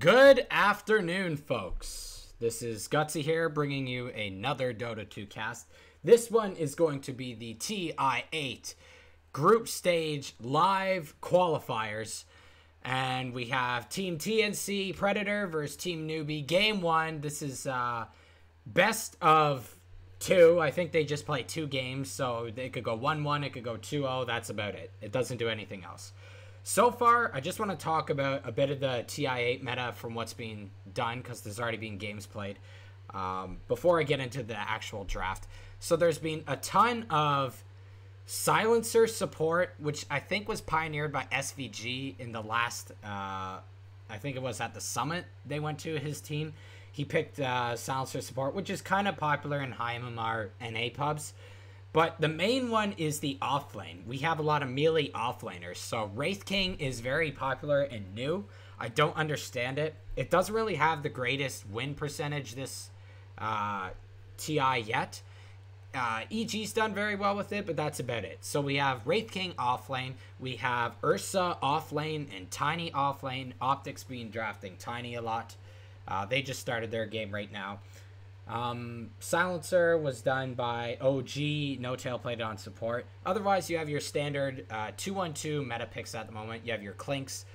Good afternoon, folks. This is Gutsy here, bringing you another Dota 2 cast. This one is going to be the TI8 group stage live qualifiers. And we have Team TNC Predator versus Team Newbee. Game 1. This is best of 2. I think they just play 2 games, so it could go 1-1, it could go 2-0. That's about it. It doesn't do anything else. So far, I just want to talk about a bit of the TI8 meta from what's being done, because there's already been games played, before I get into the actual draft. So there's been a ton of silencer support, which I think was pioneered by SVG in the last, I think it was at the summit they went to, his team. He picked silencer support, which is kind of popular in high MMR NA pubs. But the main one is the offlane. We have a lot of melee offlaners. So Wraith King is very popular and new. I don't understand it. It doesn't really have the greatest win percentage this TI yet. EG's done very well with it, but that's about it. So we have Wraith King offlane. We have Ursa offlane and Tiny offlane. Optics being drafting Tiny a lot. They just started their game right now. Silencer was done by OG. No Tail played it on support. Otherwise, you have your standard 2-1-2 meta picks at the moment. You have your Clinks.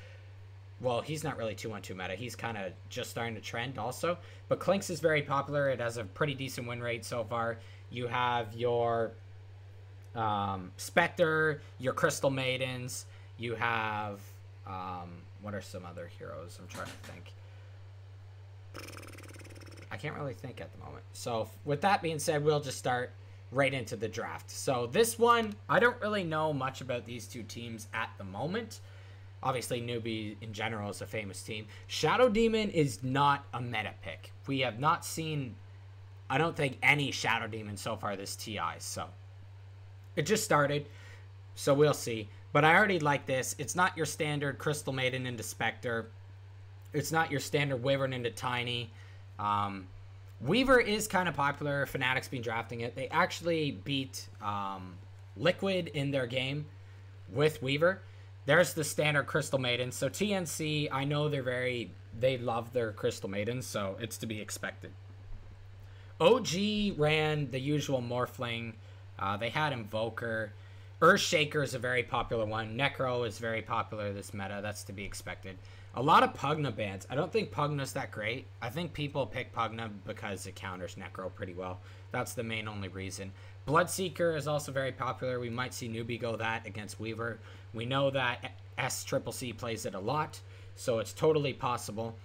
Well, he's not really 2-1-2 meta. He's kind of just starting to trend also. But Clinks is very popular. It has a pretty decent win rate so far. You have your Spectre, your Crystal Maidens. You have, what are some other heroes? I'm trying to think. I can't really think at the moment. So with that being said, we'll just start right into the draft. So this one, I don't really know much about these two teams at the moment. Obviously, Newbee in general is a famous team. Shadow Demon is not a meta pick. We have not seen, I don't think, any Shadow Demon so far this TI. So it just started, so we'll see. But I already like this. It's not your standard Crystal Maiden into Spectre. It's not your standard Wyvern into Tiny. Weaver is kind of popular. Fnatic's been drafting it. They actually beat Liquid in their game with Weaver. There's the standard Crystal Maiden. So TNC, I know they love their Crystal Maidens, so it's to be expected. OG ran the usual Morphling. They had Invoker. Earthshaker is a very popular one. Necro is very popular this meta. That's to be expected. A lot of Pugna bans. I don't think Pugna's that great. I think people pick Pugna because it counters Necro pretty well. That's the main only reason. Bloodseeker is also very popular. We might see Newbee go that against Weaver. We know that SCCC plays it a lot, so it's totally possible.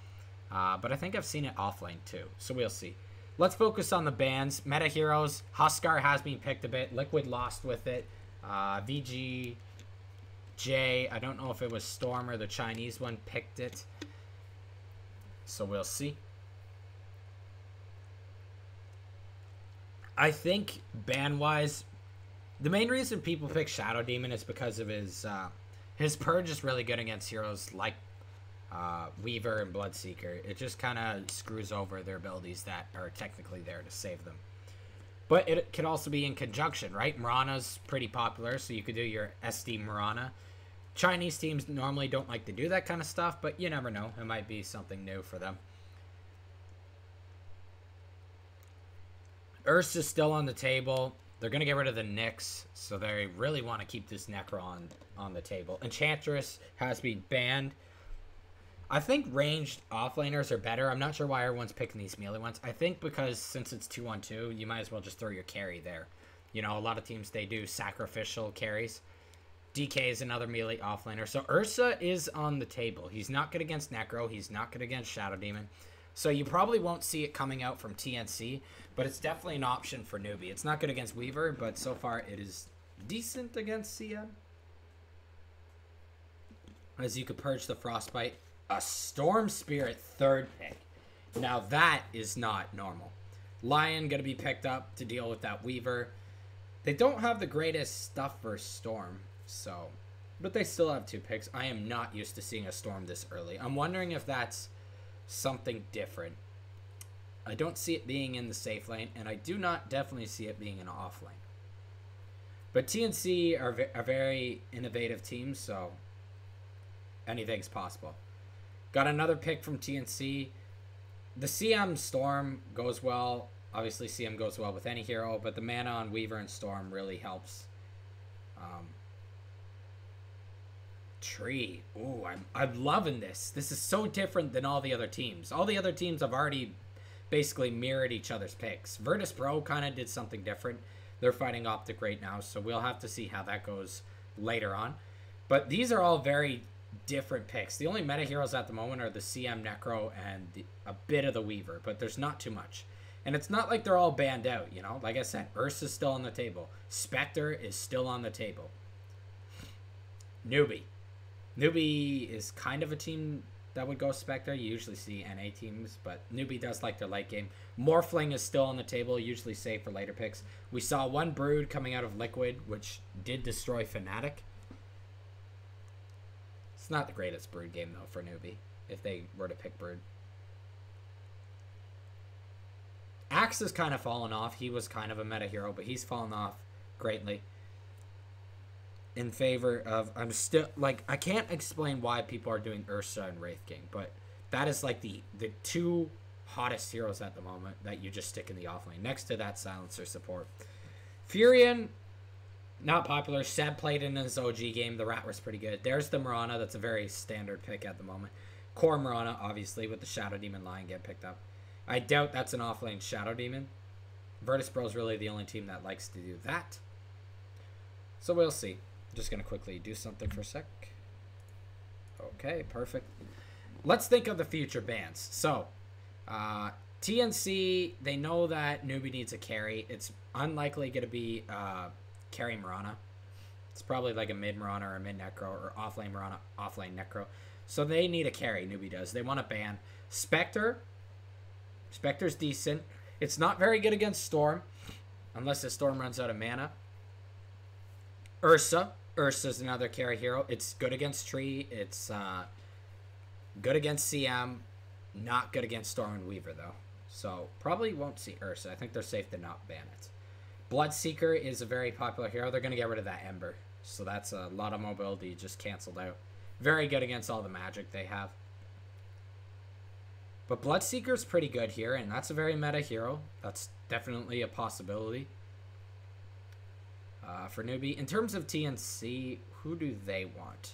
But I think I've seen it offlane too, so we'll see. Let's focus on the bans. Meta heroes. Huskar has been picked a bit. Liquid lost with it. VG... I don't know if it was Storm or the Chinese one picked it. So we'll see. I think ban-wise, the main reason people pick Shadow Demon is because of his purge is really good against heroes like Weaver and Bloodseeker. It just kind of screws over their abilities that are technically there to save them. But it could also be in conjunction, right? Mirana's pretty popular, so you could do your SD Mirana. Chinese teams normally don't like to do that kind of stuff, but you never know. It might be something new for them. Ursa's still on the table. They're going to get rid of the Nyx, so they really want to keep this Necron on the table. Enchantress has been banned. I think ranged offlaners are better. I'm not sure why everyone's picking these melee ones. I think because since it's 2-on-2, you might as well just throw your carry there. You know, a lot of teams, they do sacrificial carries. DK is another melee offlaner. So Ursa is on the table. He's not good against Necro. He's not good against Shadow Demon. So you probably won't see it coming out from TNC, but it's definitely an option for Newbee. It's not good against Weaver, but so far it is decent against CM. As you could purge the Frostbite. A Storm Spirit third pick. Now that is not normal. Lion going to be picked up to deal with that Weaver. They don't have the greatest stuff for Storm, so, but they still have 2 picks. I am not used to seeing a Storm this early. I'm wondering if that's something different. I don't see it being in the safe lane, and I do not definitely see it being in an off lane. But TNC are a very innovative team, so anything's possible. Got another pick from TNC. The CM Storm goes well. Obviously, CM goes well with any hero, but the mana on Weaver and Storm really helps. Tree. Ooh, I'm loving this. This is so different than all the other teams. All the other teams have already basically mirrored each other's picks. Virtus Pro kind of did something different. They're fighting Optic right now, so we'll have to see how that goes later on. But these are all very different picks. The only meta heroes at the moment are the CM Necro and a bit of the Weaver, but there's not too much. And it's not like they're all banned out, you know? Like I said, Ursa's still on the table. Spectre is still on the table. Newbee. Newbee is kind of a team that would go Spectre. You usually see NA teams, but Newbee does like their late game. Morphling is still on the table, usually safe for later picks. We saw one Brood coming out of Liquid, which did destroy Fnatic. It's not the greatest Brood game, though, for Newbee, if they were to pick Brood. Axe has kind of fallen off. He was kind of a meta hero, but he's fallen off greatly. In favor of, I'm still, like, I can't explain why people are doing Ursa and Wraith King, but that is like the two hottest heroes at the moment that you just stick in the offlane. Next to that, Silencer support. Furion, not popular. Seb played in his OG game. The Rat was pretty good. There's the Mirana. That's a very standard pick at the moment. Core Mirana, obviously, with the Shadow Demon line get picked up. I doubt that's an offlane Shadow Demon. Virtus Pro is really the only team that likes to do that. So we'll see. Just going to quickly do something for a sec. Okay, perfect. Let's think of the future bans. So, TNC, they know that Newbee needs a carry. It's unlikely going to be carry Mirana. It's probably like a mid Mirana or a mid Necro or offlane Mirana, offlane Necro. So they need a carry, Newbee does. They want to ban Spectre. Spectre's decent. It's not very good against Storm, unless the Storm runs out of mana. Ursa. Ursa's another carry hero. It's good against Tree. It's good against CM. Not good against Storm and Weaver, though. So, probably won't see Ursa. I think they're safe to not ban it. Bloodseeker is a very popular hero. They're going to get rid of that Ember. So, that's a lot of mobility just canceled out. Very good against all the magic they have. But Bloodseeker's pretty good here, and that's a very meta hero. That's definitely a possibility for Newbee. In terms of TNC, who do they want?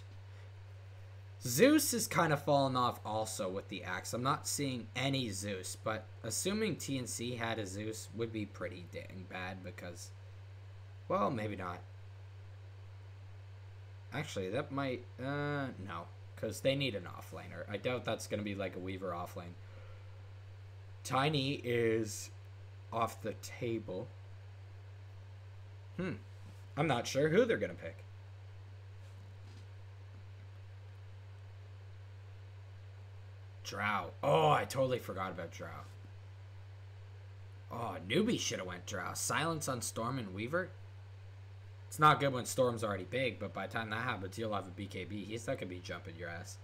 Zeus is kind of fallen off also with the axe. I'm not seeing any Zeus, but assuming TNC had a Zeus would be pretty dang bad because, well, maybe not. Actually, that might, no, because they need an offlaner. I doubt that's going to be like a Weaver offlane. Tiny is off the table. I'm not sure who they're going to pick. Drow. Oh, I totally forgot about Drow. Oh, Newbee should have went Drow. Silence on Storm and Weaver. It's not good when Storm's already big, but by the time that happens, you'll have a BKB. He's not going to be jumping your ass.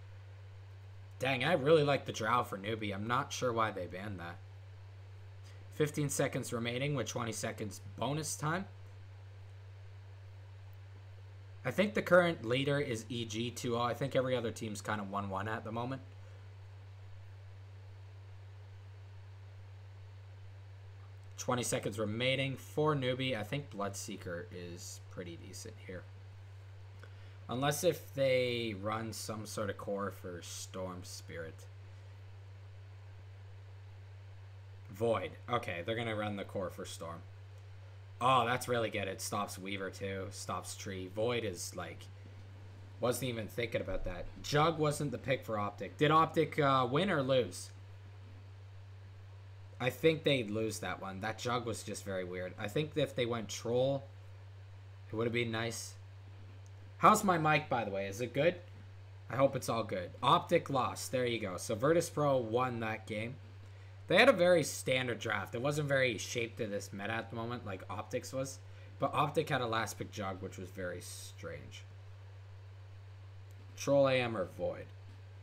Dang, I really like the Drow for Newbee. I'm not sure why they banned that. 15 seconds remaining with 20 seconds bonus time. I think the current leader is EG 2-0. I think every other team's kind of 1-1 at the moment. $20 seconds remaining for Newbee. I think Bloodseeker is pretty decent here. Unless if they run some sort of core for Storm Spirit. Void. Okay, they're going to run the core for Storm. Oh, that's really good. It stops Weaver too. Stops Tree. Void is like... Wasn't even thinking about that. Jug wasn't the pick for Optic. Did Optic win or lose? I think they'd lose that one. That Jug was just very weird. I think if they went Troll, it would have been nice. How's my mic, by the way? Is it good? I hope it's all good. Optic lost. There you go. So Virtus Pro won that game. They had a very standard draft. It wasn't very shaped to this meta at the moment like Optic's was. But Optic had a last pick Jug, which was very strange. Troll AM or Void.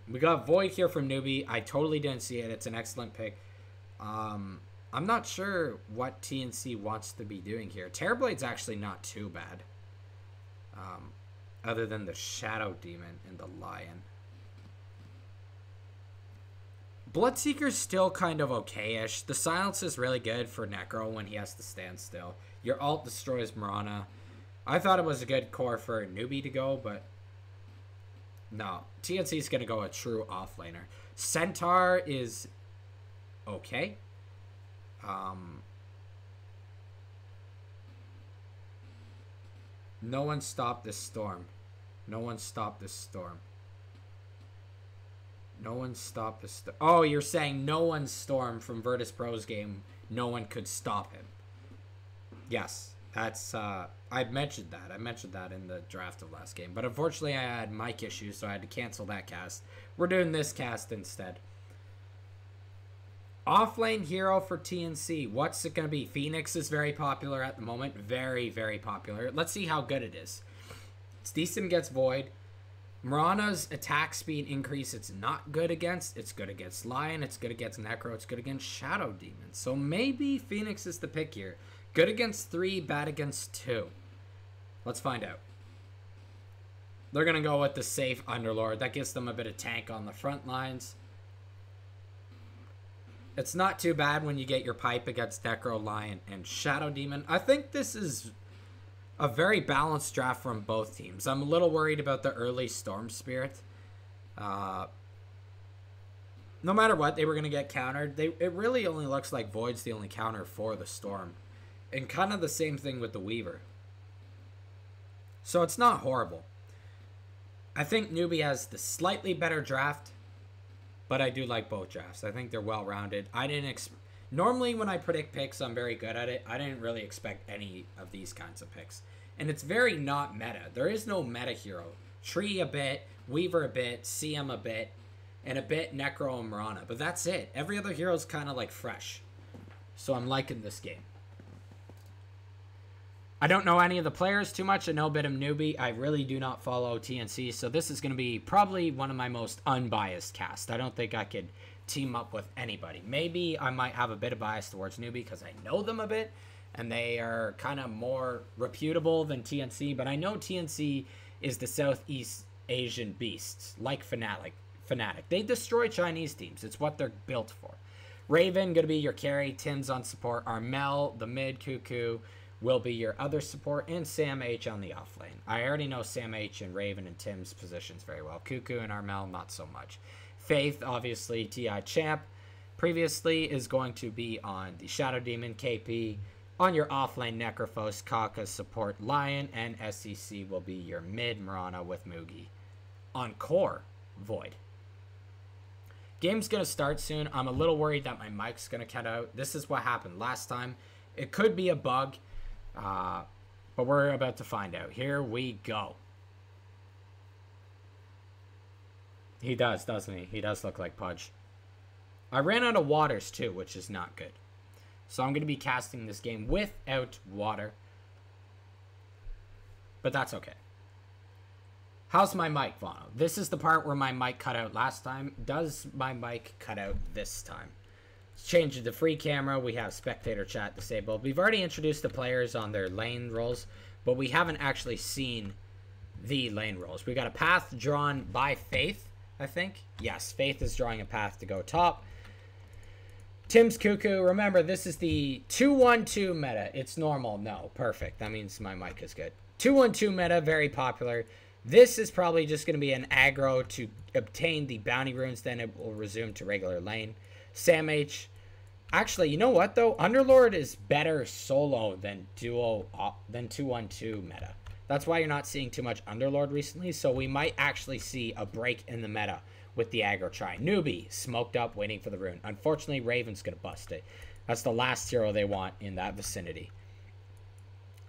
We got Void here from Newbee. I totally didn't see it. It's an excellent pick. I'm not sure what TNC wants to be doing here. Terrorblade's actually not too bad. Other than the Shadow Demon and the Lion. Bloodseeker's still kind of okay-ish. The silence is really good for Necro when he has to stand still. Your ult destroys Mirana. I thought it was a good core for Newbee to go, but no. TNC is going to go a true offlaner. Centaur is okay. No one stopped this storm. No one stopped this storm. No one stopped this. Oh, you're saying no one storm from Virtus Pro's game. No one could stop him. Yes, that's. I mentioned that. I mentioned that in the draft of last game. But unfortunately, I had mic issues, so I had to cancel that cast. We're doing this cast instead. Offlane hero for TNC. What's it going to be? Phoenix is very popular at the moment. Very, very popular. Let's see how good it is. It's decent against Void. Mirana's attack speed increase, it's not good against. It's good against Lion. It's good against Necro. It's good against Shadow Demon. So maybe Phoenix is the pick here. Good against 3, bad against 2. Let's find out. They're going to go with the safe Underlord. That gives them a bit of tank on the front lines. It's not too bad when you get your pipe against Necro, Lion, and Shadow Demon. I think this is a very balanced draft from both teams. I'm a little worried about the early Storm Spirit. No matter what, they were going to get countered. It really only looks like Void's the only counter for the Storm. And kind of the same thing with the Weaver. So it's not horrible. I think Newbee has the slightly better draft. But I do like both drafts. I think they're well-rounded. Normally when I predict picks, I'm very good at it. I didn't really expect any of these kinds of picks. And it's very not meta. There is no meta hero. Tree a bit, Weaver a bit, CM a bit, and a bit Necro and Mirana. But that's it. Every other hero is kind of like fresh. So I'm liking this game. I don't know any of the players too much. I know a bit of Newbee. I really do not follow TNC. So this is going to be probably one of my most unbiased casts. I don't think I could team up with anybody. Maybe I might have a bit of bias towards Newbee because I know them a bit. And they are kind of more reputable than TNC. But I know TNC is the Southeast Asian beasts. Like Fnatic. They destroy Chinese teams. It's what they're built for. Raven, going to be your carry. Tim's on support. Armel, the mid. Cuckoo will be your other support, and Sam H on the offlane. I already know Sam H and Raven and Tim's positions very well. Cuckoo and Armel, not so much. Faith, obviously, TI champ. Previously is going to be on the Shadow Demon, KP. On your offlane, Necrophos, Kaka, support Lion, and SCC will be your mid Mirana with Mugi. On core, Void. Game's going to start soon. I'm a little worried that my mic's going to cut out. This is what happened last time. It could be a bug. But we're about to find out. Here we go. He does, doesn't he? He does look like Pudge. I ran out of waters too, which is not good. So I'm going to be casting this game without water. But that's okay. How's my mic, Vano? This is the part where my mic cut out last time. Does my mic cut out this time? Change it to free camera. We have spectator chat disabled. We've already introduced the players on their lane roles, but we haven't actually seen the lane roles. We got a path drawn by Faith, I think. Yes, Faith is drawing a path to go top. Tim's Cuckoo. Remember, this is the 2-1-2 meta. It's normal. No, perfect. That means my mic is good. 2-1-2 meta, very popular. This is probably just going to be an aggro to obtain the bounty runes. Then it will resume to regular lane. Sam H. Actually, you know what though? Underlord is better solo than duo than 2-1-2 meta. That's why you're not seeing too much Underlord recently. So we might actually see a break in the meta with the aggro try. Newbee smoked up, waiting for the rune. Unfortunately, Raven's gonna bust it. That's the last hero they want in that vicinity.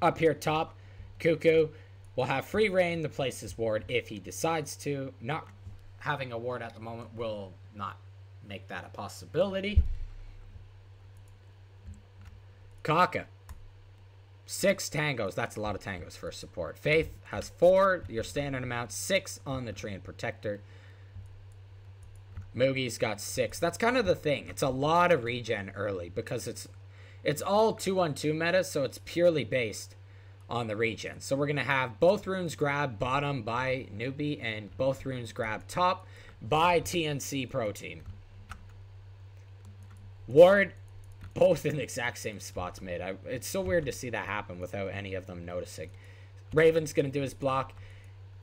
Up here top, Cuckoo will have free reign to place his ward if he decides to. Not having a ward at the moment will not make that a possibility. Kaka. 6 tangos. That's a lot of tangos for support. Faith has 4. Your standard amount. 6 on the Treant Protector. Mugi's got 6. That's kind of the thing. It's a lot of regen early because it's all 2-1-2 meta, so it's purely based on the regen. So we're going to have both runes grab bottom by Newbee and both runes grab top by TNC Pro Team. Ward, both in the exact same spots mid. It's so weird to see that happen without any of them noticing. Raven's going to do his block.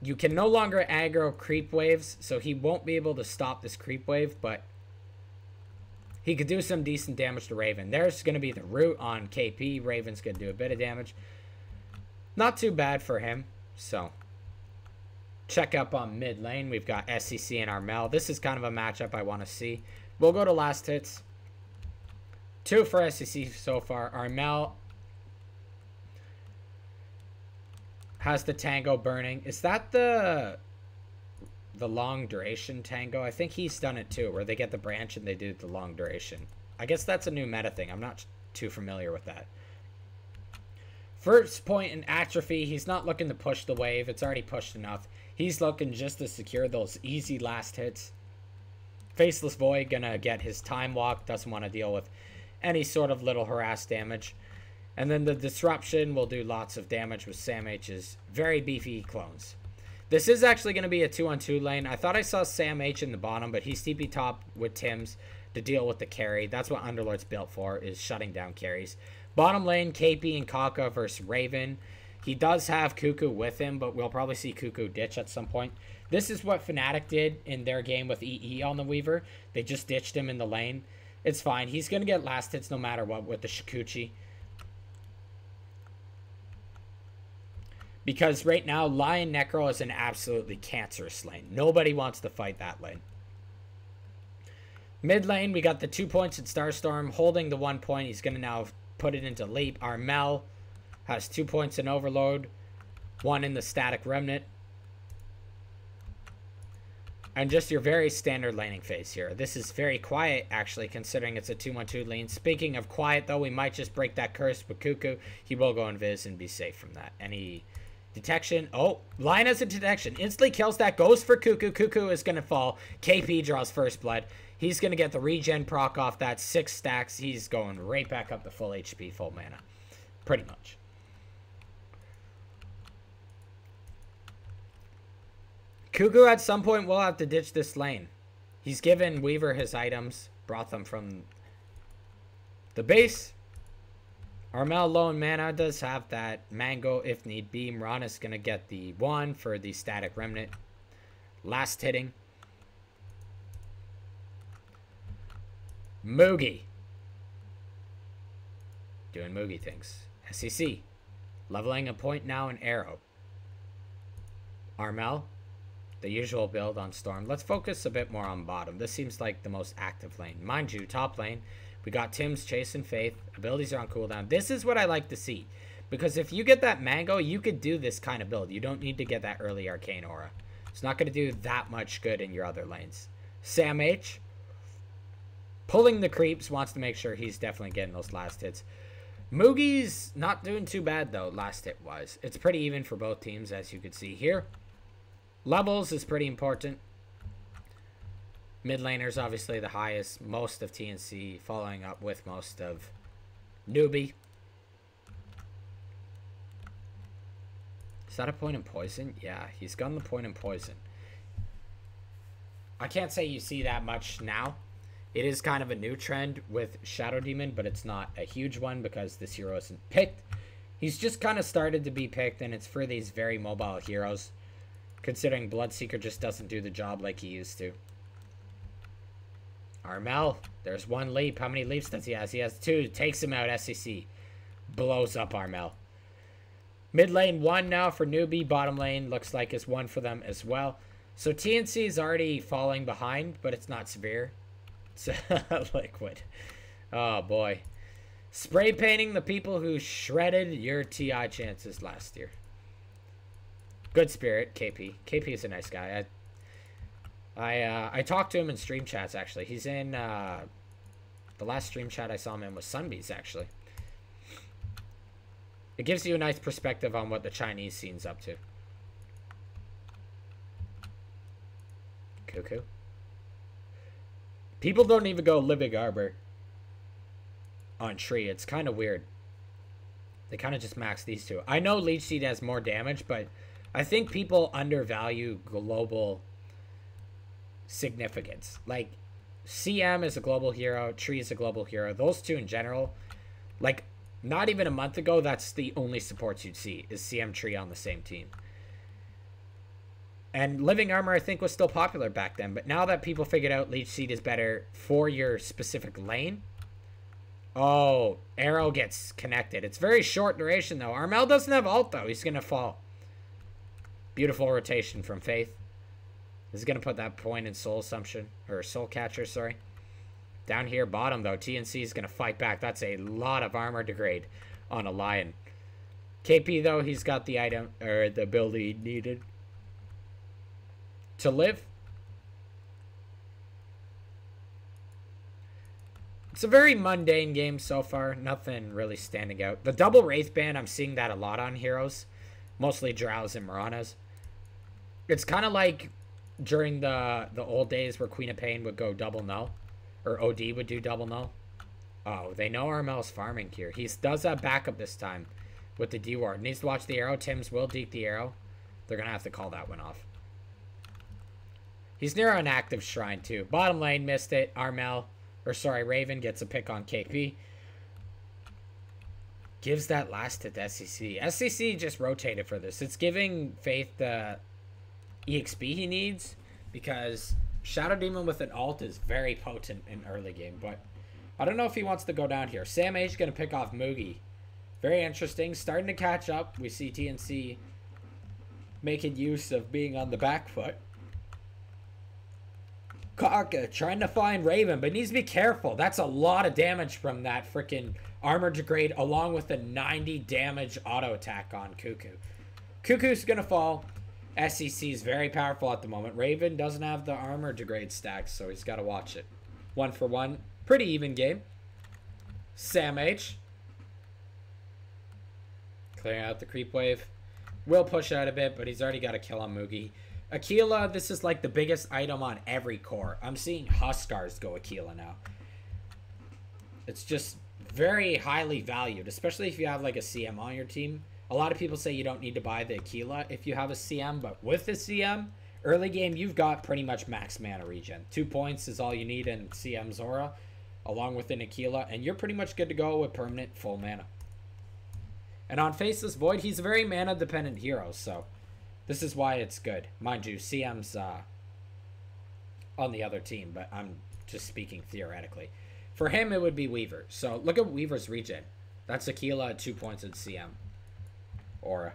You can no longer aggro creep waves, so he won't be able to stop this creep wave, but he could do some decent damage to Raven. There's going to be the root on KP. Raven's going to do a bit of damage. Not too bad for him, so check up on mid lane. We've got SCC and Armel. This is kind of a matchup I want to see. We'll go to last hits. 2 for SCC so far. Armel has the tango burning. Is that the long duration tango? I think he's done it too, where they get the branch and they do the long duration. I guess that's a new meta thing. I'm not too familiar with that. First point in atrophy, he's not looking to push the wave. It's already pushed enough. He's looking just to secure those easy last hits. Faceless Void gonna get his time walk. Doesn't want to deal with any sort of little harass damage. And then the disruption will do lots of damage with Sam H's very beefy clones. This is actually going to be a 2-on-2 lane. I thought I saw Sam H in the bottom, but he's TP top with Tim's to deal with the carry. That's what Underlord's built for, is shutting down carries. Bottom lane, KP and Kaka versus Raven. He does have Cuckoo with him, but we'll probably see Cuckoo ditch at some point. This is what Fnatic did in their game with EE on the Weaver. They just ditched him in the lane. It's fine. He's going to get last hits no matter what with the Shikuchi. Because right now, Lion Necro is an absolutely cancerous lane. Nobody wants to fight that lane. Mid lane, we got the 2 points in Starstorm, holding the 1 point. He's going to now put it into Leap. Armel has 2 points in Overload, 1 in the Static Remnant. And just your very standard laning phase here. This is very quiet, actually, considering it's a 2-1-2 lane. Speaking of quiet, though, we might just break that curse with Cuckoo. He will go invis and be safe from that. Any detection? Oh, Lion has a detection. Instantly kills that. Goes for Cuckoo. Cuckoo is going to fall. KP draws first blood. He's going to get the regen proc off that. 6 stacks. He's going right back up to full HP, full mana. Pretty much. Cuckoo at some point will have to ditch this lane. He's given Weaver his items. Brought them from the base. Armel low in mana, does have that Mango if need be. Mirana's going to get the 1 for the Static Remnant. Last hitting. Moogie. Doing Moogie things. SEC. Leveling a point now in Arrow. Armel. The usual build on Storm. Let's focus a bit more on bottom. This seems like the most active lane. Mind you, top lane, we got Tim's, Chase, and Faith. Abilities are on cooldown. This is what I like to see. Because if you get that Mango, you could do this kind of build. You don't need to get that early Arcane Aura. It's not going to do that much good in your other lanes. Sam H. Pulling the creeps. Wants to make sure he's definitely getting those last hits. Moogie's not doing too bad, though, last hit-wise. It's pretty even for both teams, as you can see here. Levels is pretty important. Mid laner's obviously the highest. Most of TNC, following up with most of Newbee. Is that a point in poison? Yeah, he's gotten the point in poison. I can't say you see that much now. It is kind of a new trend with Shadow Demon, but it's not a huge one because this hero isn't picked. He's just kind of started to be picked, and it's for these very mobile heroes. Considering Bloodseeker just doesn't do the job like he used to. Armel, there's 1 leap. How many leaps does he have? He has 2. Takes him out. SEC. Blows up Armel. Mid lane 1 now for Newbee. Bottom lane looks like is 1 for them as well. So TNC is already falling behind, but it's not severe. It's liquid. Oh boy. Spray painting the people who shredded your TI chances last year. Good spirit, KP. KP is a nice guy. I talked to him in stream chats, actually. He's in, the last stream chat I saw him in was Sunbees, actually. It gives you a nice perspective on what the Chinese scene's up to. Cuckoo. People don't even go Living Arbor on Tree. It's kind of weird. They kind of just max these 2. I know Leech Seed has more damage, but I think people undervalue global significance. Like, CM is a global hero. Tree is a global hero. Those two in general, like, not even a month ago, that's the only supports you'd see, is CM Tree on the same team. And Living Armor, I think, was still popular back then. But now that people figured out Leech Seed is better for your specific lane. Oh, arrow gets connected. It's very short duration, though. Armel doesn't have ult, though. He's going to fall. Beautiful rotation from Faith. This is going to put that point in Soul Assumption. Or Soul Catcher, sorry. Down here, bottom, though. TNC is going to fight back. That's a lot of armor degrade on a Lion. KP, though, he's got the item, or the ability needed to live. It's a very mundane game so far. Nothing really standing out. The double Wraith Band, I'm seeing that a lot on heroes. Mostly Drows and Miranas. It's kind of like during the old days where Queen of Pain would go double null. Or OD would do double null. Oh, they know Armel's farming here. He does have backup this time with the D-Ward. Needs to watch the arrow. Tim's will deke the arrow. They're going to have to call that one off. He's near an active shrine, too. Bottom lane, missed it. Raven gets a pick on KP. Gives that last to SCC. SCC just rotated for this. It's giving Faith the EXP he needs, because Shadow Demon with an ult is very potent in early game, but I don't know if he wants to go down here. Sam H going to pick off Moogie. Very interesting. Starting to catch up. We see TNC making use of being on the back foot. Kaka trying to find Raven, but needs to be careful. That's a lot of damage from that freaking armor degrade, along with the 90 damage auto attack on Cuckoo. Cuckoo's going to fall. SEC is very powerful at the moment. Raven doesn't have the armor degrade stack, so he's got to watch it. 1 for 1. Pretty even game. Sam H. Clearing out the creep wave. Will push out a bit, but he's already got a kill on Moogie. Aquila, this is like the biggest item on every core. I'm seeing Huskars go Aquila now. It's just very highly valued, especially if you have like a CM on your team. A lot of people say you don't need to buy the Aquila if you have a CM, but with the CM, early game, you've got pretty much max mana regen. 2 points is all you need in CM Zora, along with an Aquila, and you're pretty much good to go with permanent full mana. And on Faceless Void, he's a very mana-dependent hero, so this is why it's good. Mind you, CM's on the other team, but I'm just speaking theoretically. For him, it would be Weaver. So look at Weaver's regen. That's Aquila at 2 points in CM. Aura.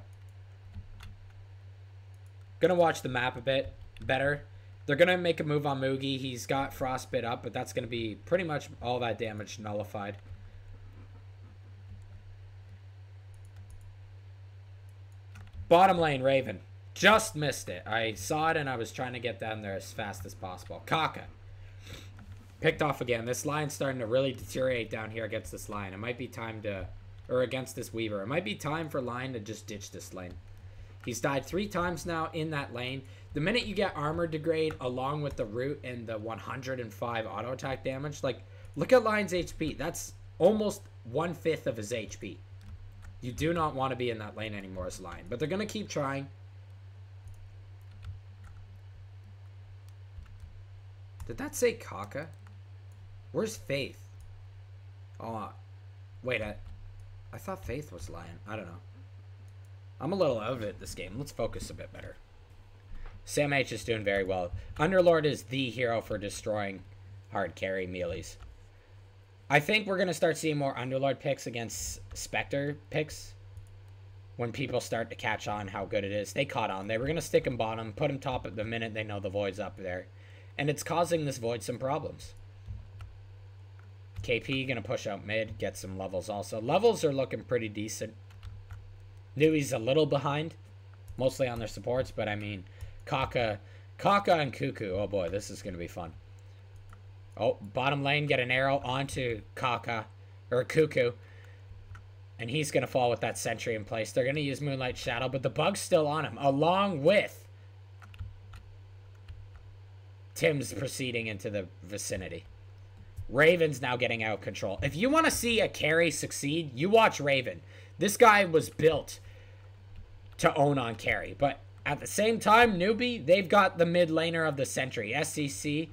Gonna watch the map a bit better. They're gonna make a move on Moogie. He's got Frostbite up, but that's gonna be pretty much all that damage nullified. Bottom lane, Raven. Just missed it. I saw it and I was trying to get down there as fast as possible. Kaka. Picked off again. This line's starting to really deteriorate down here against this line. It might be time to... Or against this Weaver. It might be time for Lion to just ditch this lane. He's died 3 times now in that lane. The minute you get armor degrade along with the root and the 105 auto attack damage, like, look at Lion's HP. That's almost 1/5 of his HP. You do not want to be in that lane anymore as Lion. But they're going to keep trying. Did that say Kaka? Where's Faith? Oh, wait, I thought Faith was Lion. I don't know. I'm a little out of it this game. Let's focus a bit better. Sam H is doing very well. Underlord is the hero for destroying hard carry melees. I think we're going to start seeing more Underlord picks against Spectre picks when people start to catch on how good it is. They caught on. They were going to stick him bottom, put him top at the minute they know the Void's up there. And it's causing this Void some problems. KP going to push out mid, get some levels also. Levels are looking pretty decent. Newbee's a little behind, mostly on their supports, but I mean, Kaka and Cuckoo. Oh boy, this is going to be fun. Oh, bottom lane, get an arrow onto Kaka, or Cuckoo. And he's going to fall with that sentry in place. They're going to use Moonlight Shadow, but the bug's still on him, along with Tim's proceeding into the vicinity. Raven's now getting out of control. If you want to see a carry succeed, you watch Raven. This guy was built to own on carry. But at the same time, Newbee, they've got the mid laner of the century. SCC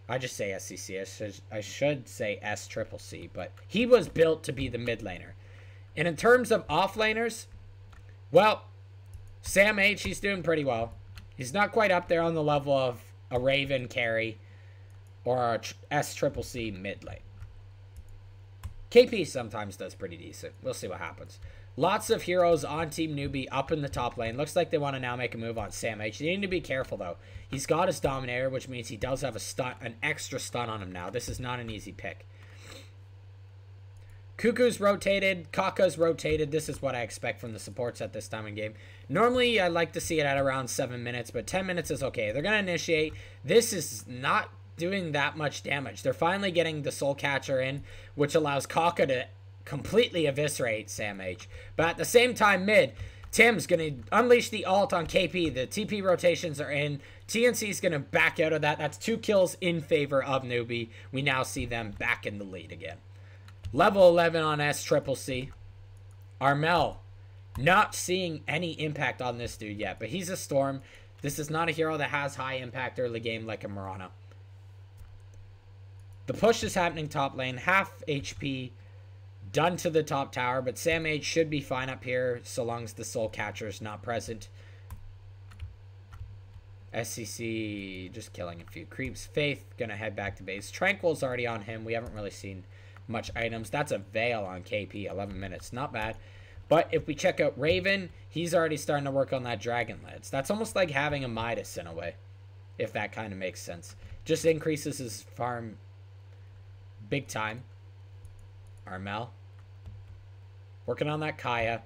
I just say SCC. I should say SCCC, but he was built to be the mid laner. And in terms of offlaners, well, Sam H, he's doing pretty well. He's not quite up there on the level of a Raven carry or a SCCC mid lane. KP sometimes does pretty decent. We'll see what happens. Lots of heroes on Team Newbee up in the top lane. Looks like they want to now make a move on Sam H. They need to be careful, though. He's got his Dominator, which means he does have a stun, an extra stun on him now. This is not an easy pick. Cuckoo's rotated. Kaka's rotated. This is what I expect from the supports at this time in game. Normally, I like to see it at around 7 minutes, but 10 minutes is okay. They're going to initiate. This is not doing that much damage. They're finally getting the Soul Catcher in, which allows Kaka to completely eviscerate Sam H. But at the same time, mid, Tim's going to unleash the ult on KP. The TP rotations are in. TNC's going to back out of that. That's 2 kills in favor of Newbee. We now see them back in the lead again. Level 11 on SCCC. Armel, not seeing any impact on this dude yet, but he's a Storm. This is not a hero that has high impact early game like a Mirana. The push is happening top lane. Half HP done to the top tower, but Sam H should be fine up here so long as the Soul Catcher is not present. SCC just killing a few creeps. Faith gonna head back to base. Tranquil's already on him. We haven't really seen much items. That's a Veil on KP. 11 minutes. Not bad. But if we check out Raven, he's already starting to work on that Dragon Lance. That's almost like having a Midas in a way, if that kind of makes sense. Just increases his farm big time. Armel working on that Kaya.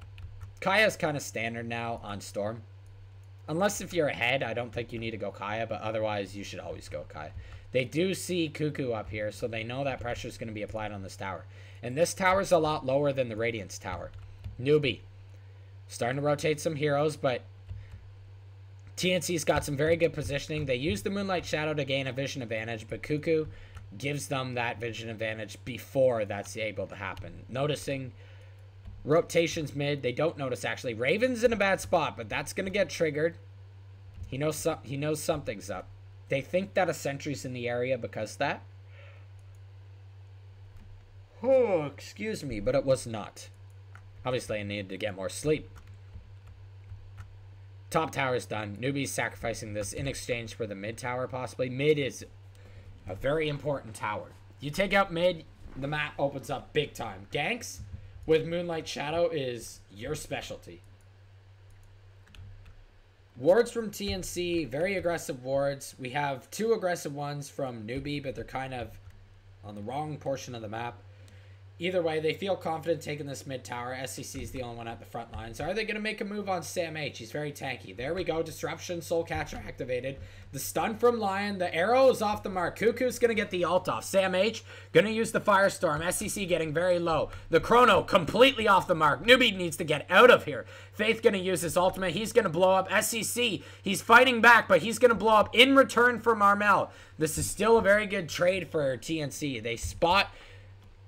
Kaya's kind of standard now on Storm. Unless if you're ahead, I don't think you need to go Kaya, but otherwise you should always go Kaya. They do see Cuckoo up here, so they know that pressure is going to be applied on this tower. And this tower is a lot lower than the Radiance tower. Newbee starting to rotate some heroes, but TNC's got some very good positioning. They use the Moonlight Shadow to gain a vision advantage, but Cuckoo gives them that vision advantage before that's able to happen. Noticing rotations mid. They don't notice, actually. Raven's in a bad spot, but that's going to get triggered. He knows something's up. They think that a sentry's in the area because of that. Oh, excuse me, but it was not. Obviously, I needed to get more sleep. Top tower's done. Newbee's sacrificing this in exchange for the mid tower, possibly. Mid is a very important tower. You take out mid, the map opens up big time. Ganks with Moonlight Shadow is your specialty. Wards from TNC, very aggressive wards. We have 2 aggressive ones from Newbee, but they're kind of on the wrong portion of the map. Either way, they feel confident taking this mid tower. SCC is the only one at the front line. So are they going to make a move on Sam H? He's very tanky. There we go. Disruption, Soul Catcher activated. The stun from Lion. The arrow is off the mark. Cuckoo's going to get the ult off. Sam H going to use the Firestorm. SCC getting very low. The Chrono completely off the mark. Newbee needs to get out of here. Faith going to use his ultimate. He's going to blow up. SCC, he's fighting back, but he's going to blow up in return for Armel. This is still a very good trade for TNC. They spot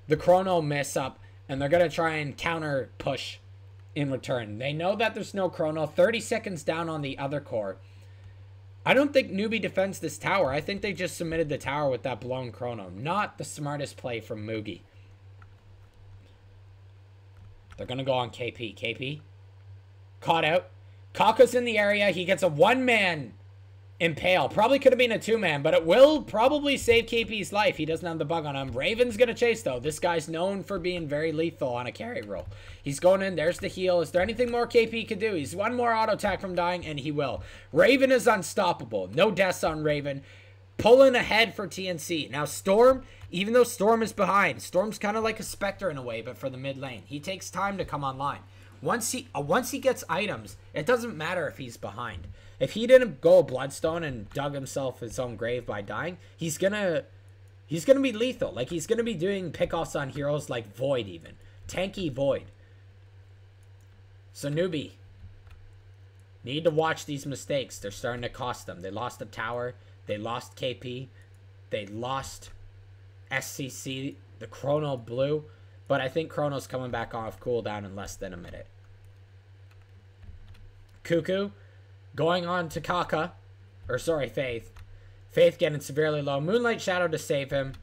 the Chrono mess up, and they're going to try and counter push in return. They know that there's no Chrono. 30 seconds down on the other core. I don't think Newbee defends this tower. I think they just submitted the tower with that blown Chrono. Not the smartest play from Mugi. They're going to go on KP. KP caught out. Kaka's in the area. He gets a 1-man impale. Probably could have been a 2-man, but it will probably save KP's life. He doesn't have the bug on him. Raven's going to chase, though. This guy's known for being very lethal on a carry roll. He's going in. There's the heal. Is there anything more KP could do? He's 1 more auto attack from dying, and he will. Raven is unstoppable. No deaths on Raven. Pulling ahead for TNC. Now, Storm, even though Storm is behind, Storm's kind of like a Spectre in a way, but for the mid lane. He takes time to come online. Once he gets items, it doesn't matter if he's behind. If he didn't go Bloodstone and dug himself his own grave by dying, he's gonna be lethal. Like, he's gonna be doing pickoffs on heroes like Void even. Tanky Void. So Newbee, need to watch these mistakes. They're starting to cost them. They lost the tower. They lost KP. They lost SCC. The Chrono blew. But I think Chrono's coming back off cooldown in less than a minute. Cuckoo going on to Kaka. Or sorry, Faith. Faith getting severely low. Moonlight Shadow to save him.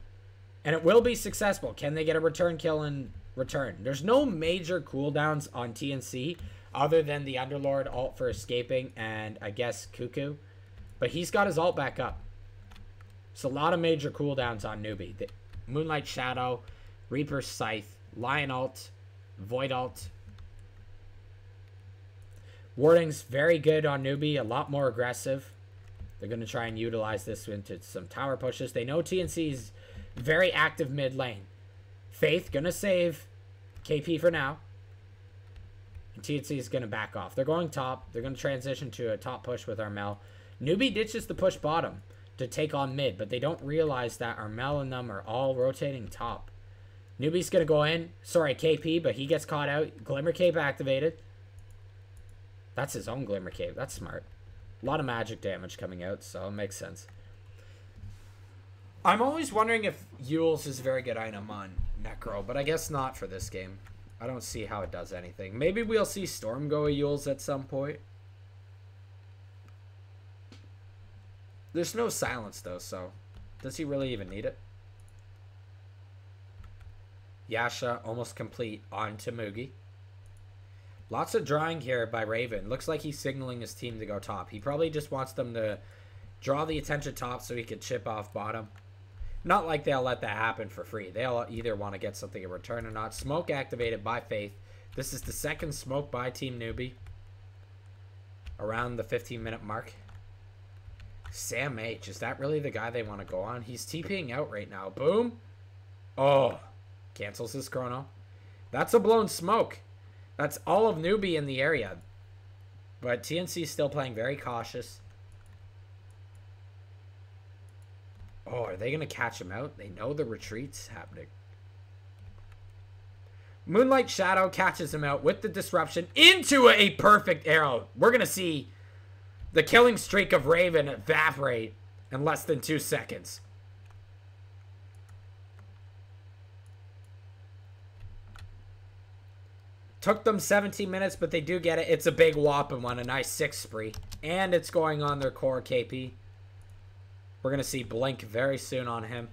And it will be successful. Can they get a return kill in return? There's no major cooldowns on TNC other than the Underlord ult for escaping and I guess Cuckoo. But he's got his ult back up. So a lot of major cooldowns on Newbee. The Moonlight Shadow, Reaper Scythe, Lion ult, Void ult. Warding's very good on Newbee, a lot more aggressive. They're going to try and utilize this into some tower pushes. They know TNC's very active mid lane. Faith going to save KP for now. And TNC is going to back off. They're going top. They're going to transition to a top push with Armel. Newbee ditches the push bottom to take on mid, but they don't realize that Armel and them are all rotating top. Newbee's going to go in. Sorry, KP, but he gets caught out. Glimmer Cape activated. That's his own Glimmer Cape. That's smart. A lot of magic damage coming out, so it makes sense. I'm always wondering if Eul's is a very good item on Necro, but I guess not for this game. I don't see how it does anything. Maybe we'll see Storm go a Eul's at some point. There's no silence, though, so does he really even need it? Yasha almost complete on to Mugi. Lots of drawing here by Raven. Looks like he's signaling his team to go top. He probably just wants them to draw the attention top so he could chip off bottom. Not like they'll let that happen for free. They'll either want to get something in return or not. Smoke activated by Faith. This is the second smoke by Team Newbee. Around the 15-minute mark. Sam H. Is that really the guy they want to go on? He's TPing out right now. Boom. Oh. Cancels his chrono. That's a blown smoke. That's all of Newbee in the area. But TNC is still playing very cautious. Oh, are they going to catch him out? They know the retreat's happening. Moonlight Shadow catches him out with the disruption into a perfect arrow. We're going to see the killing streak of Raven evaporate in less than 2 seconds. Took them 17 minutes, but they do get it. It's a big whopping one, a nice 6 spree. And it's going on their core KP. We're going to see Blink very soon on him.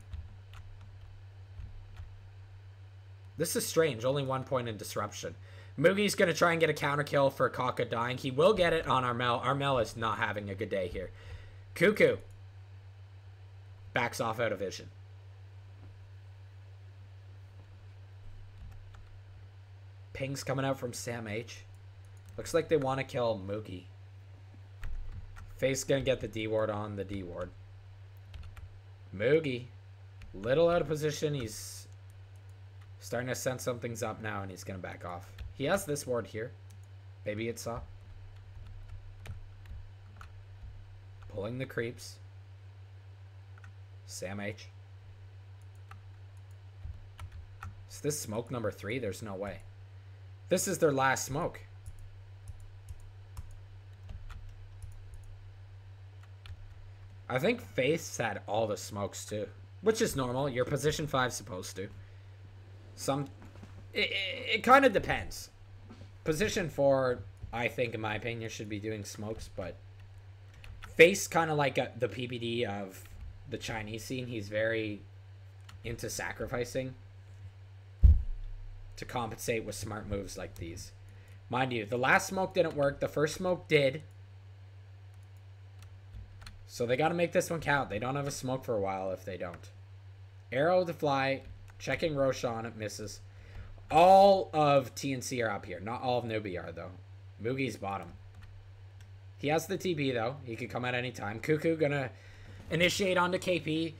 This is strange. Only 1 point in disruption. Mugi's going to try and get a counter kill for Kaka dying. He will get it on Armel. Armel is not having a good day here. Cuckoo backs off out of vision. Ping's coming out from Sam H. Looks like they want to kill Mugi. Faith's going to get the D ward on the D ward. Mugi, little out of position. He's starting to sense something's up now, and he's going to back off. He has this ward here. Maybe it saw. Pulling the creeps. Sam H. Is this smoke number 3? There's no way. This is their last smoke. I think Faith's had all the smokes too, which is normal. You're position 5 supposed to. It kind of depends. Position 4, I think, in my opinion, should be doing smokes, but Faith's kind of like the PBD of the Chinese scene. He's very into sacrificing to compensate with smart moves like these. Mind you, the last smoke didn't work. The first smoke did. So they got to make this one count. They don't have a smoke for a while if they don't. Arrow to fly. Checking Roshan. It misses. All of TNC are up here. Not all of Newbee are, though. Mugi's bottom. He has the TB, though. He could come at any time. Cuckoo gonna initiate onto KP.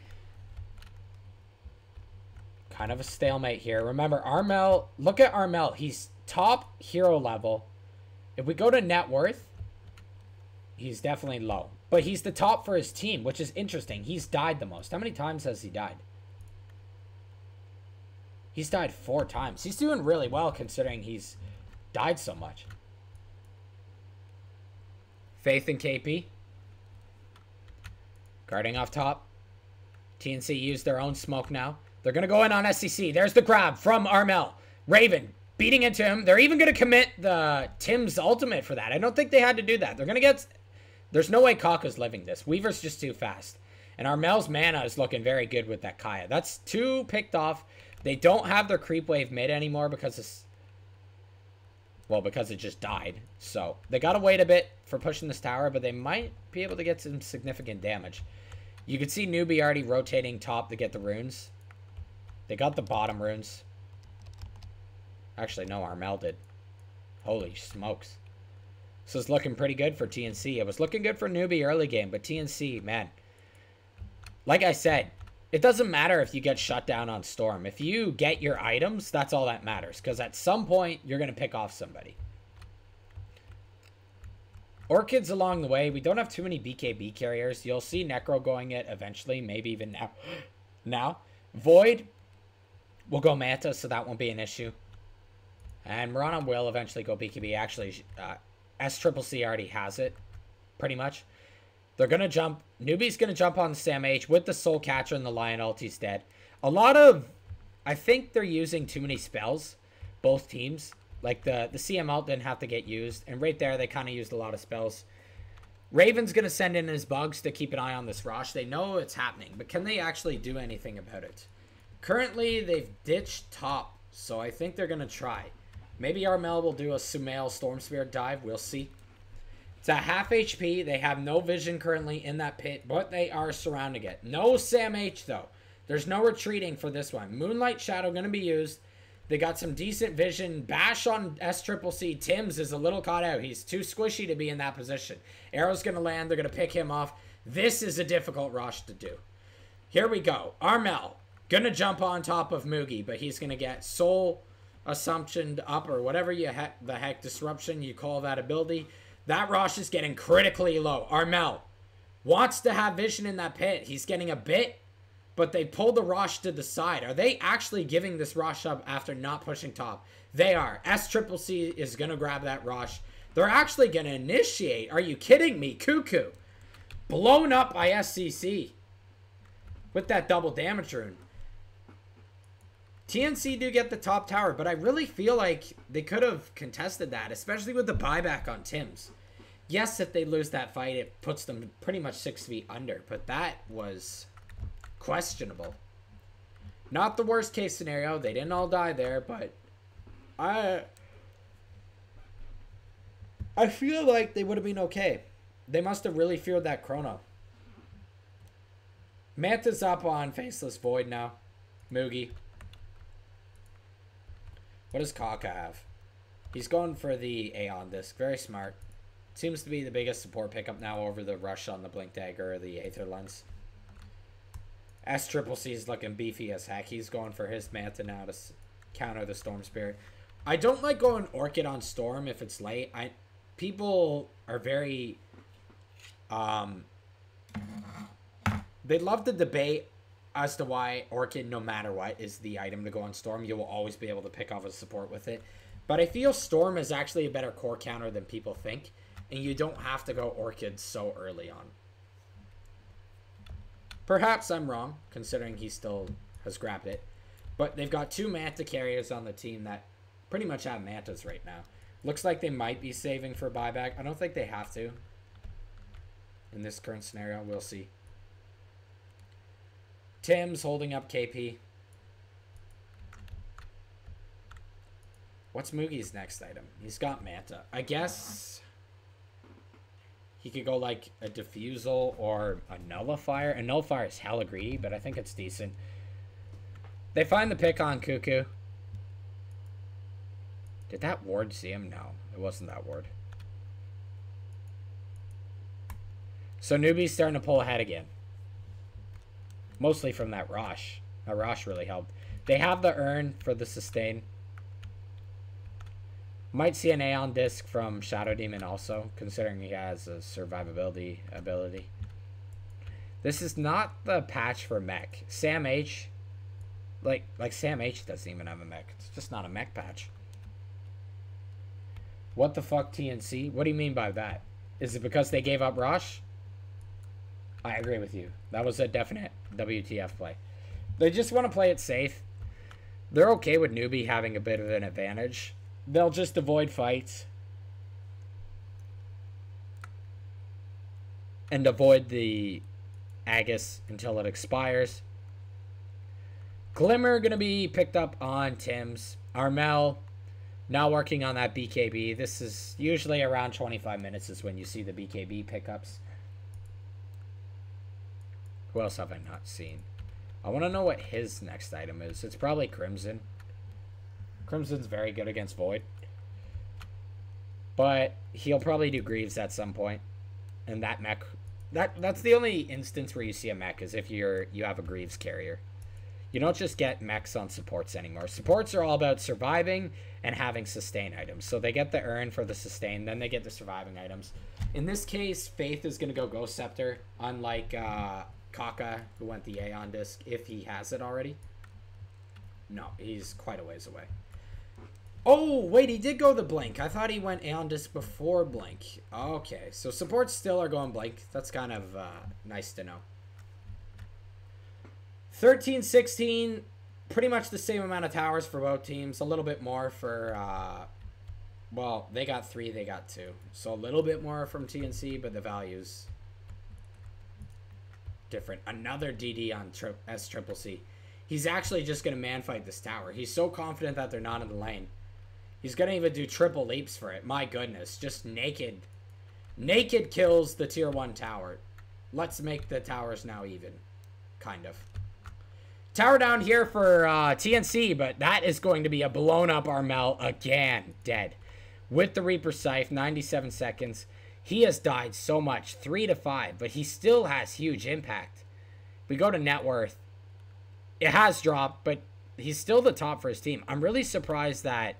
Kind of a stalemate here. Remember, Armel. Look at Armel. He's top hero level. If we go to net worth, he's definitely low. But he's the top for his team, which is interesting. He's died the most. How many times has he died? He's died 4 times. He's doing really well considering he's died so much. Faith and KP. Guarding off top. TNC used their own smoke now. They're going to go in on SCC. There's the grab from Armel. Raven beating into him. They're even going to commit the Tim's ultimate for that. I don't think they had to do that. They're going to get... There's no way Kaka's living this. Weaver's just too fast. And our Mel's mana is looking very good with that Kaya. That's 2 picked off. They don't have their creep wave mid anymore because it's... Well, because it just died. So, they gotta wait a bit for pushing this tower, but they might be able to get some significant damage. You can see Newbee already rotating top to get the runes. They got the bottom runes. Actually, no, Armel did. Holy smokes. This is looking pretty good for TNC. It was looking good for Newbee early game, but TNC, man. Like I said, it doesn't matter if you get shut down on Storm. If you get your items, that's all that matters. Because at some point, you're going to pick off somebody. Orchids along the way. We don't have too many BKB carriers. You'll see Necro going it eventually. Maybe even now. Now. Void will go Manta, so that won't be an issue. And Mirana will eventually go BKB. Actually, SCCC already has it. Pretty much. They're going to jump. Newbee's going to jump on the Sam H with the Soul Catcher and the Lion ulti's dead. A lot of... I think they're using too many spells. Both teams. Like the CM ult didn't have to get used. And right there, they kind of used a lot of spells. Raven's going to send in his bugs to keep an eye on this Rosh. They know it's happening. But can they actually do anything about it? Currently, they've ditched top. So I think they're going to try. Maybe Armel will do a Sumail Storm Spirit dive. We'll see. It's at half HP. They have no vision currently in that pit, but they are surrounding it. No Sam H, though. There's no retreating for this one. Moonlight Shadow going to be used. They got some decent vision. Bash on SCCC. Tim's is a little caught out. He's too squishy to be in that position. Arrow's going to land. They're going to pick him off. This is a difficult Rosh to do. Here we go. Armel going to jump on top of Mugi, but he's going to get Soul Assumption up or whatever the heck disruption you call that ability. That Rosh is getting critically low. Armel wants to have vision in that pit. He's getting a bit, but they pulled the Rosh to the side. Are they actually giving this Rosh up after not pushing top? They are. SCCC is going to grab that Rosh. They're actually going to initiate. Are you kidding me? Cuckoo. Blown up by SCC with that double damage rune. TNC do get the top tower, but I really feel like they could have contested that, especially with the buyback on Tim's. Yes, if they lose that fight, it puts them pretty much 6 feet under, but that was questionable. Not the worst case scenario. They didn't all die there, but I feel like they would have been okay. They must have really feared that Chrono. Manta's up on Faceless Void now. Mugi. What does Kaka have? He's going for the Aeon Disc. Very smart. Seems to be the biggest support pickup now over the rush on the Blink Dagger or the Aether Lens. SCCC is looking beefy as heck. He's going for his Manta now to counter the Storm Spirit. I don't like going Orchid on Storm if it's late. People are very... they love to debate as to why Orchid, no matter what, is the item to go on Storm. You will always be able to pick off a support with it. But I feel Storm is actually a better core counter than people think. And you don't have to go Orchid so early on. Perhaps I'm wrong, considering he still has grabbed it. But they've got 2 Manta carriers on the team that pretty much have Mantas right now. Looks like they might be saving for buyback. I don't think they have to. In this current scenario, we'll see. Tim's holding up KP. What's Mugi's next item? He's got Manta. I guess he could go like a Diffusal or a Nullifier. A Nullifier is hella greedy, but I think it's decent. They find the pick on Cuckoo. Did that ward see him? No, it wasn't that ward. So Newbee's starting to pull ahead again. Mostly from that Rosh. That Rosh really helped. They have the urn for the sustain. Might see an Aeon Disc from Shadow Demon also, considering he has a survivability ability. This is not the patch for mech. Sam H, like Sam H doesn't even have a mech. It's just not a mech patch. What the fuck, TNC? What do you mean by that? Is it because they gave up Rosh? I agree with you. That was a definite WTF play. They just want to play it safe. They're okay with Newbee having a bit of an advantage. They'll just avoid fights. And avoid the Aegis until it expires. Glimmer going to be picked up on Tim's. Armel now working on that BKB. This is usually around 25 minutes is when you see the BKB pickups. Who else have I not seen? I want to know what his next item is. It's probably Crimson. Crimson's very good against Void. But he'll probably do Greaves at some point. And that mech... That's the only instance where you see a mech is if you have a Greaves carrier. You don't just get mechs on supports anymore. Supports are all about surviving and having sustain items. So they get the urn for the sustain, then they get the surviving items. In this case, Faith is going to go Ghost Scepter, unlike Kaka, who went the Aeon Disc, if he has it already. No, he's quite a ways away. Oh, wait, he did go the Blink. I thought he went Aeon Disc before Blink. Okay, so supports still are going Blink. That's kind of nice to know. 13-16, pretty much the same amount of towers for both teams. A little bit more for, well, they got 3, they got 2. So a little bit more from TNC, but the value's different. Another DD on S-Triple-C. He's actually just going to man-fight this tower. He's so confident that they're not in the lane. He's going to even do triple leaps for it. My goodness, just naked. Naked kills the tier 1 tower. Let's make the towers now even. Kind of. Tower down here for TNC, but that is going to be a blown up Armel again. Dead. With the Reaper Scythe, 97 seconds. He has died so much, 3-5, but he still has huge impact. We go to net worth. It has dropped, but he's still the top for his team. I'm really surprised that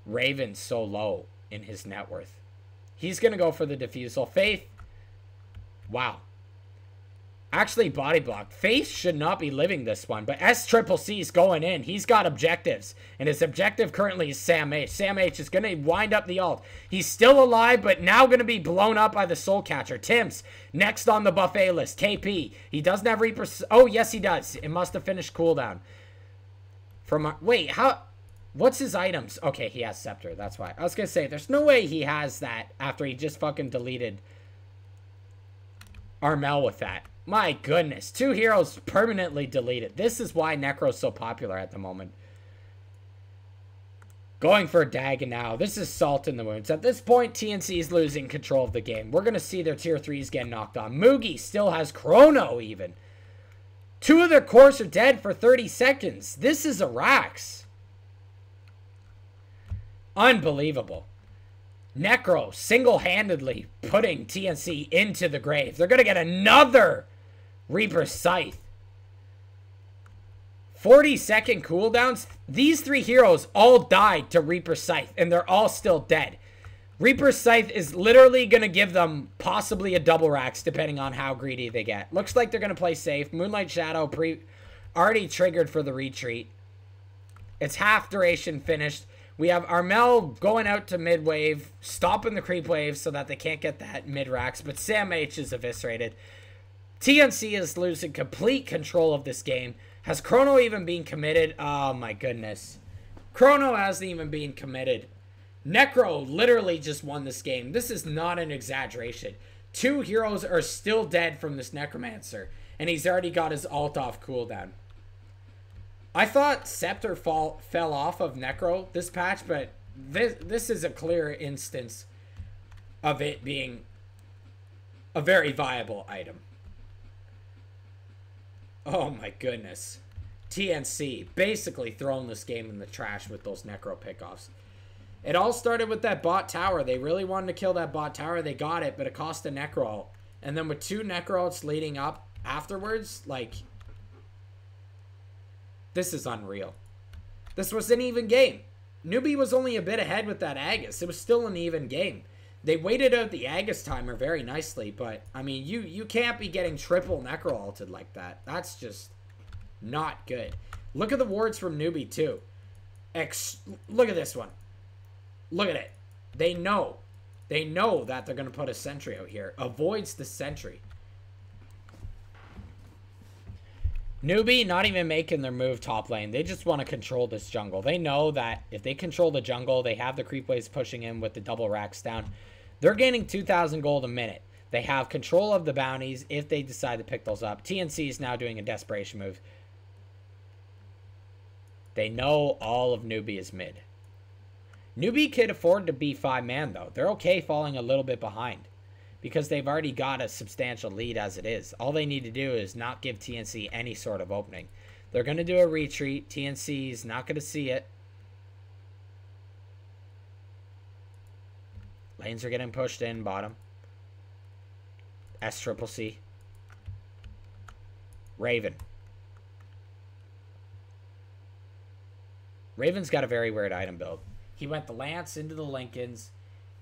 Raven's so low in his net worth. He's going to go for the Diffusal. Faith. Wow. Actually, body blocked. Faith should not be living this one, but S-Triple-C is going in. He's got objectives, and his objective currently is Sam H. Sam H is going to wind up the ult. He's still alive, but now going to be blown up by the Soul Catcher. Tim's next on the buffet list. KP. He doesn't have Reaper... Oh, yes, he does. It must have finished cooldown. Wait, how... What's his items? Okay, he has Scepter. That's why. I was going to say, there's no way he has that after he just fucking deleted Armel with that. My goodness. 2 heroes permanently deleted. This is why Necro's so popular at the moment. Going for a Dagon now. This is salt in the wounds. At this point, TNC is losing control of the game. We're going to see their tier 3s get knocked on. Mugi still has Chrono even. 2 of their cores are dead for 30 seconds. This is a Rax. Unbelievable. Necro single-handedly putting TNC into the grave. They're going to get another Reaper Scythe. 40-second cooldowns. These 3 heroes all died to Reaper Scythe, and they're all still dead. Reaper Scythe is literally going to give them possibly a double Rax, depending on how greedy they get. Looks like they're going to play safe. Moonlight Shadow already triggered for the retreat. It's half duration finished. We have Armel going out to mid-wave, stopping the creep wave so that they can't get that mid-Rax, but Sam H is eviscerated. TNC is losing complete control of this game. Has Chrono even been committed? Oh my goodness. Chrono hasn't even been committed. Necro literally just won this game. This is not an exaggeration. 2 heroes are still dead from this Necromancer, and he's already got his ult off cooldown. I thought Scepter fell off of Necro this patch, but this is a clear instance of it being a very viable item. Oh my goodness. TNC basically throwing this game in the trash with those Necro pickoffs. It all started with that bot tower. They really wanted to kill that bot tower. They got it, but it cost a Necro. And then with 2 Necros leading up afterwards, like... This is unreal. This was an even game. Newbee was only a bit ahead with that Aegis. It was still an even game. They waited out the Aegis timer very nicely, but, I mean, you can't be getting triple Necro ulted like that. That's just not good. Look at the wards from Newbee, too. Look at this one. Look at it. They know. They know that they're going to put a sentry out here. Avoids the sentry. Newbee not even making their move top lane. They just want to control this jungle. They know that if they control the jungle, they have the creep waves pushing in with the double racks down. They're gaining 2,000 gold a minute. They have control of the bounties if they decide to pick those up. TNC is now doing a desperation move. They know all of Newbee is mid. Newbee could afford to be 5-man, though. They're okay falling a little bit behind because they've already got a substantial lead as it is. All they need to do is not give TNC any sort of opening. They're going to do a retreat. TNC is not going to see it. Lanes are getting pushed in bottom. S-triple-C. Raven. Raven's got a very weird item build. He went the Lance into the Lincolns,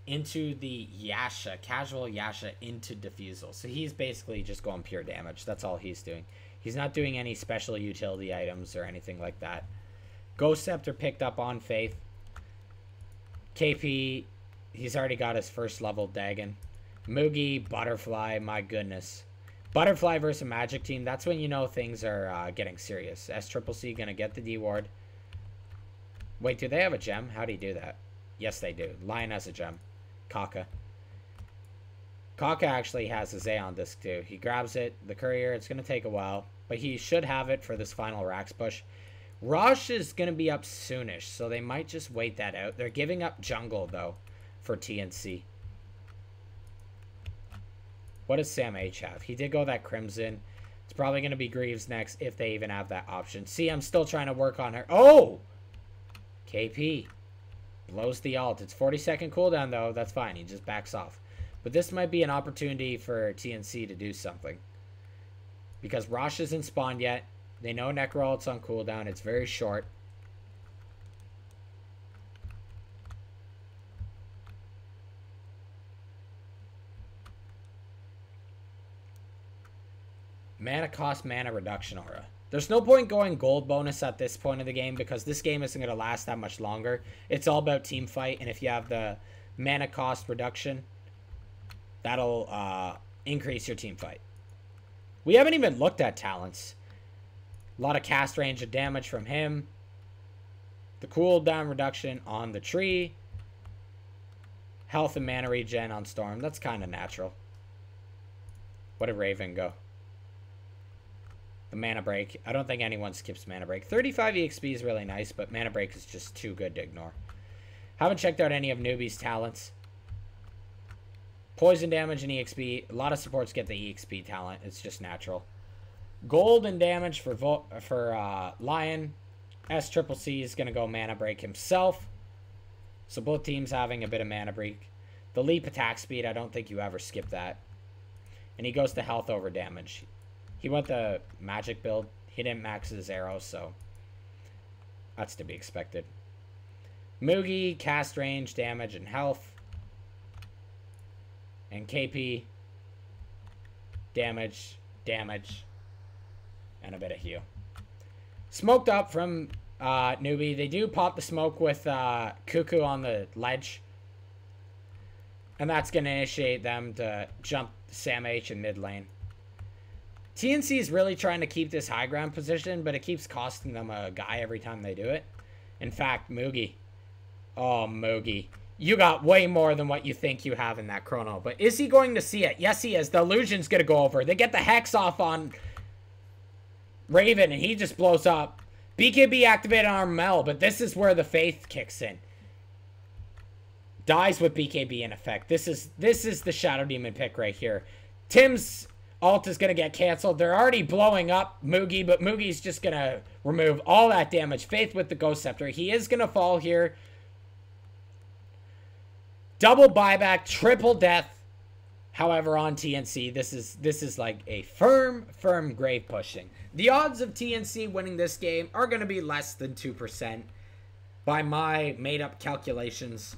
into the Yasha, casual Yasha, into Diffusal. So he's basically just going pure damage. That's all he's doing. He's not doing any special utility items or anything like that. Ghost Scepter picked up on Faith. KP, he's already got his first level Dagon. Moogie, Butterfly, my goodness. Butterfly versus a Magic team, that's when you know things are getting serious. S-triple-C going to get the D-Ward. Wait, do they have a gem? How do you do that? Yes, they do. Lion has a gem. Kaka. Kaka actually has a Xeon disc too. He grabs it. The courier, it's going to take a while. But he should have it for this final Rax push. Rush is going to be up soonish, so they might just wait that out. They're giving up jungle, though, for TNC. What does Sam H have? He did go that Crimson. It's probably going to be Greaves next if they even have that option. See, I'm still trying to work on her. Oh! KP blows the ult. It's 40-second cooldown, though. That's fine. He just backs off. But this might be an opportunity for TNC to do something. Because Rosh isn't spawned yet. They know Necro ult's on cooldown. It's very short. Mana cost, mana reduction aura. There's no point going gold bonus at this point of the game because this game isn't going to last that much longer. It's all about team fight, and if you have the mana cost reduction, that'll increase your team fight. We haven't even looked at talents. A lot of cast range of damage from him. The cooldown reduction on the tree. Health and mana regen on Storm. That's kind of natural. What did Raven go? The mana break. I don't think anyone skips mana break. 35 EXP is really nice, but mana break is just too good to ignore. Haven't checked out any of Newbee's talents. Poison damage and EXP. A lot of supports get the EXP talent. It's just natural. Gold and damage for Lion. S-triple-C is going to go mana break himself. So both teams having a bit of mana break. The leap attack speed, I don't think you ever skip that. And he goes to health over damage. He went the magic build. He didn't max his arrows, so that's to be expected. Moogie, cast range, damage, and health. And KP, damage, and a bit of heal. Smoked up from Newbee. They do pop the smoke with Cuckoo on the ledge. And that's going to initiate them to jump Sam H in mid lane. TNC is really trying to keep this high ground position, but it keeps costing them a guy every time they do it. In fact, Moogie. Oh, Moogie. You got way more than what you think you have in that chrono. But is he going to see it? Yes, he is. The illusion's going to go over. They get the Hex off on Raven, and he just blows up. BKB activated on Mel, but this is where the Faith kicks in. Dies with BKB in effect. This is the Shadow Demon pick right here. Tim's ult is going to get canceled. They're already blowing up Moogie, but Moogie's just going to remove all that damage. Faith with the Ghost Scepter. He is going to fall here. Double buyback, triple death. However, on TNC, this is like a firm grave pushing. The odds of TNC winning this game are going to be less than 2% by my made-up calculations.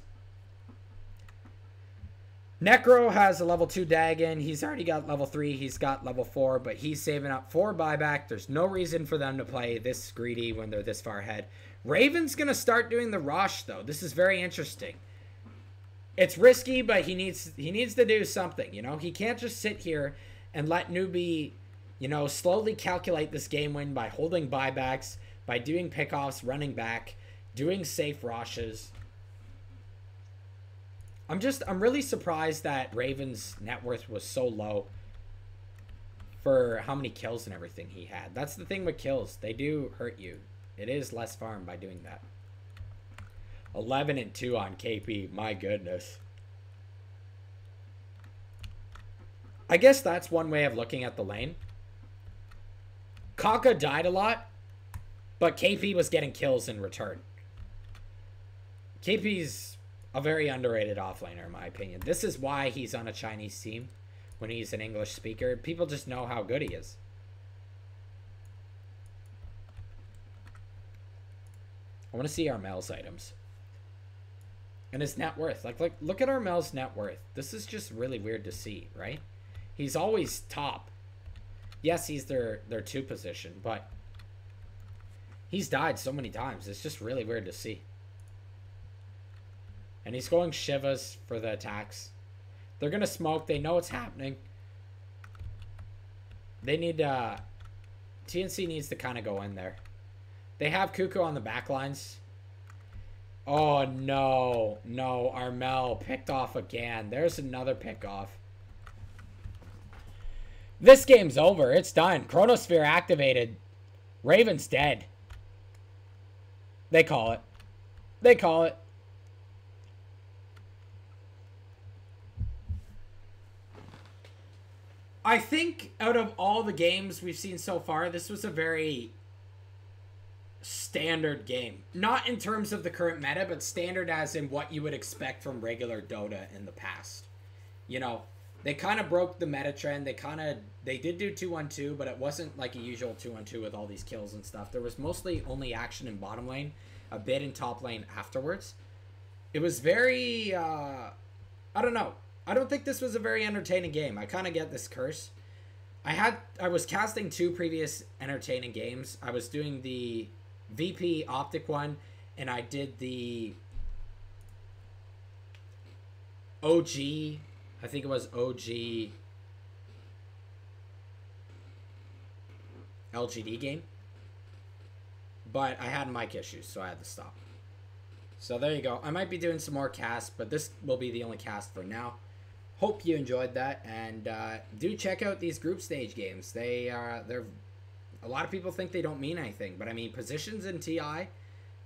Necro has a level 2 Dagon. He's already got level 3. He's got level 4, but he's saving up for buyback. There's no reason for them to play this greedy when they're this far ahead. Raven's going to start doing the Rosh, though. This is very interesting. It's risky, but he needs to do something, you know? He can't just sit here and let Newbee, you know, slowly calculate this game win by holding buybacks, by doing pickoffs, running back, doing safe Roshes. I'm really surprised that Raven's net worth was so low for how many kills and everything he had. That's the thing with kills. They do hurt you. It is less farm by doing that. 11-2 on KP. My goodness. I guess that's one way of looking at the lane. Kaka died a lot, but KP was getting kills in return. KP's a very underrated offlaner, in my opinion. This is why he's on a Chinese team when he's an English speaker. People just know how good he is. I want to see Armel's items. And his net worth. Like, look at Armel's net worth. This is just really weird to see, right? He's always top. Yes, he's their 2 position, but he's died so many times. It's just really weird to see. And he's going Shivas for the attacks. They're going to smoke. They know what's happening. They need... TNC needs to kind of go in there. They have Kuko on the back lines. Oh, no. No, Armel picked off again. There's another pick off. This game's over. It's done. Chronosphere activated. Raven's dead. They call it. They call it. I think out of all the games we've seen so far, this was a very standard game. Not in terms of the current meta, but standard as in what you would expect from regular Dota in the past. You know, they kind of broke the meta trend. They did do 2-1-2, but it wasn't like a usual 2-1-2 with all these kills and stuff. There was mostly only action in bottom lane, a bit in top lane afterwards. It was very, I don't know. I don't think this was a very entertaining game. I kind of get this curse. I was casting 2 previous entertaining games. I was doing the VP Optic one, and I did the OG, I think it was OG LGD game. But I had mic issues, so I had to stop. So there you go. I might be doing some more casts, but this will be the only cast for now. Hope you enjoyed that, and do check out these group stage games. They're a lot of people think they don't mean anything, but I mean positions in TI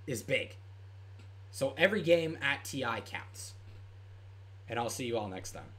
is big. So every game at TI counts. And I'll see you all next time.